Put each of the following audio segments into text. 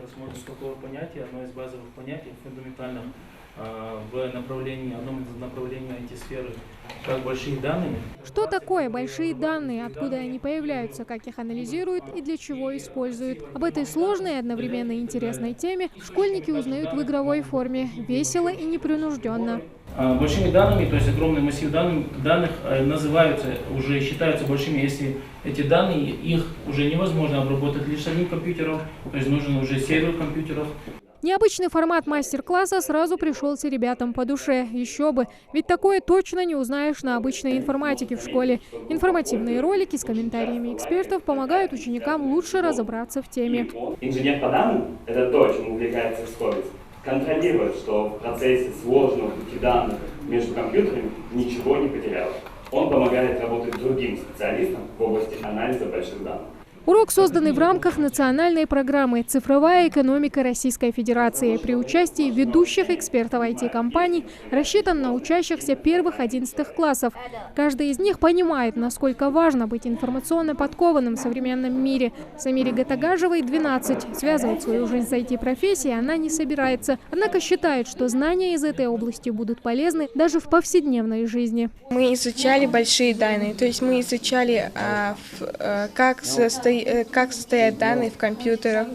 рассмотрим такое понятие, одно из базовых понятий, фундаментальных в направлении, одном из направлений IT-сферы, как большие данные. Что такое большие данные, откуда они появляются, как их анализируют и для чего используют? Об этой сложной и одновременно интересной теме школьники узнают в игровой форме, весело и непринужденно. Большими данными, то есть огромный массив данных называются, уже считаются большими, если эти данные, их уже невозможно обработать лишь одним компьютером, то есть нужен уже сервер компьютеров. Необычный формат мастер-класса сразу пришелся ребятам по душе. Еще бы, ведь такое точно не узнаешь на обычной информатике в школе. Информативные ролики с комментариями экспертов помогают ученикам лучше разобраться в теме. Инженер по данным – это то, чем увлекается Вскобис. Контролирует, что в процессе сложного пути данных между компьютерами ничего не потерялось. Он помогает работать другим специалистам в области анализа больших данных. Урок, созданный в рамках национальной программы «Цифровая экономика Российской Федерации» при участии ведущих экспертов IT-компаний, рассчитан на учащихся первых 11 классов. Каждый из них понимает, насколько важно быть информационно подкованным в современном мире. Самире Гатагажевой 12. Связывать свою жизнь с IT-профессией она не собирается. Однако считает, что знания из этой области будут полезны даже в повседневной жизни. Мы изучали большие данные, то есть мы изучали, как состоят данные в компьютерах,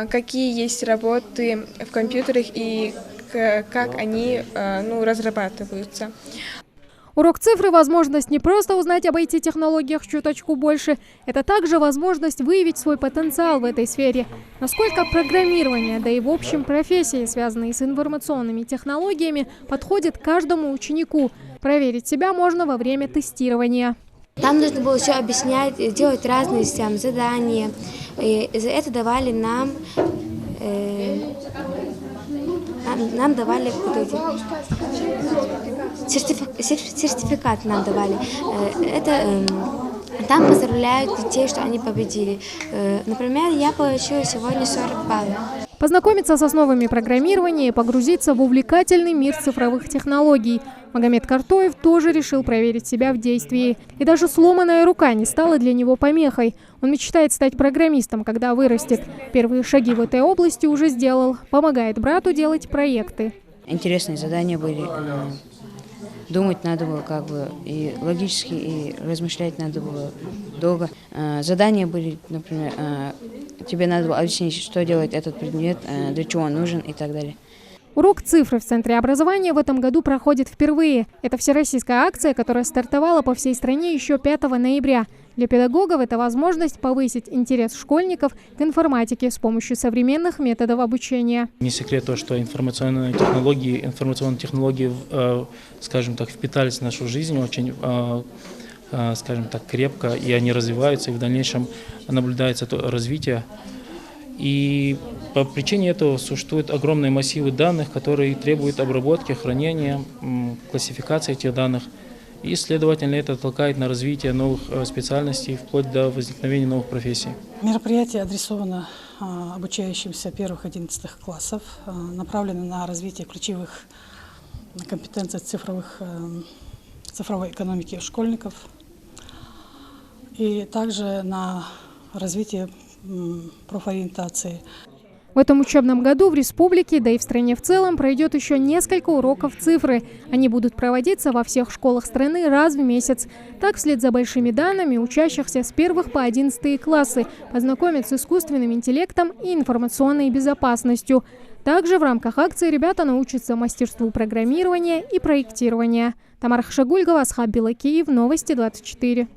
какие есть работы в компьютерах и как они разрабатываются. Урок цифры – возможность не просто узнать об IT-технологиях чуточку больше, это также возможность выявить свой потенциал в этой сфере. Насколько программирование, да и в общем профессии, связанные с информационными технологиями, подходит каждому ученику. Проверить себя можно во время тестирования. Там нужно было еще объяснять, делать разные задания. И за это давали нам давали сертификат нам давали. Там поздравляют детей, что они победили. Например, я получила сегодня 40 баллов. Познакомиться с основами программирования и погрузиться в увлекательный мир цифровых технологий. Магомед Картоев тоже решил проверить себя в действии. И даже сломанная рука не стала для него помехой. Он мечтает стать программистом, когда вырастет. Первые шаги в этой области уже сделал. Помогает брату делать проекты. Интересные задания были. Думать надо было и логически, и размышлять надо было долго. Задания были, например, тебе надо было объяснить, что делает этот предмет, для чего он нужен и так далее. Урок цифры в Центре образования в этом году проходит впервые. Это всероссийская акция, которая стартовала по всей стране еще 5 ноября. Для педагогов это возможность повысить интерес школьников к информатике с помощью современных методов обучения. Не секрет то, что информационные технологии, скажем так, впитались в нашу жизнь очень, скажем так, крепко, и они развиваются, и в дальнейшем наблюдается развитие. И по причине этого существуют огромные массивы данных, которые требуют обработки, хранения, классификации этих данных. И, следовательно, это толкает на развитие новых специальностей, вплоть до возникновения новых профессий. Мероприятие адресовано обучающимся 1-11 классов, направлено на развитие ключевых компетенций цифровой экономики школьников и также на развитие профориентации. В этом учебном году в республике, да и в стране в целом, пройдет еще несколько уроков цифры. Они будут проводиться во всех школах страны раз в месяц. Так, вслед за большими данными, учащихся с 1 по 11 классы познакомят с искусственным интеллектом и информационной безопасностью. Также в рамках акции ребята научатся мастерству программирования и проектирования. Тамара Хашагульгова, Асхаб Белакиев, Новости 24.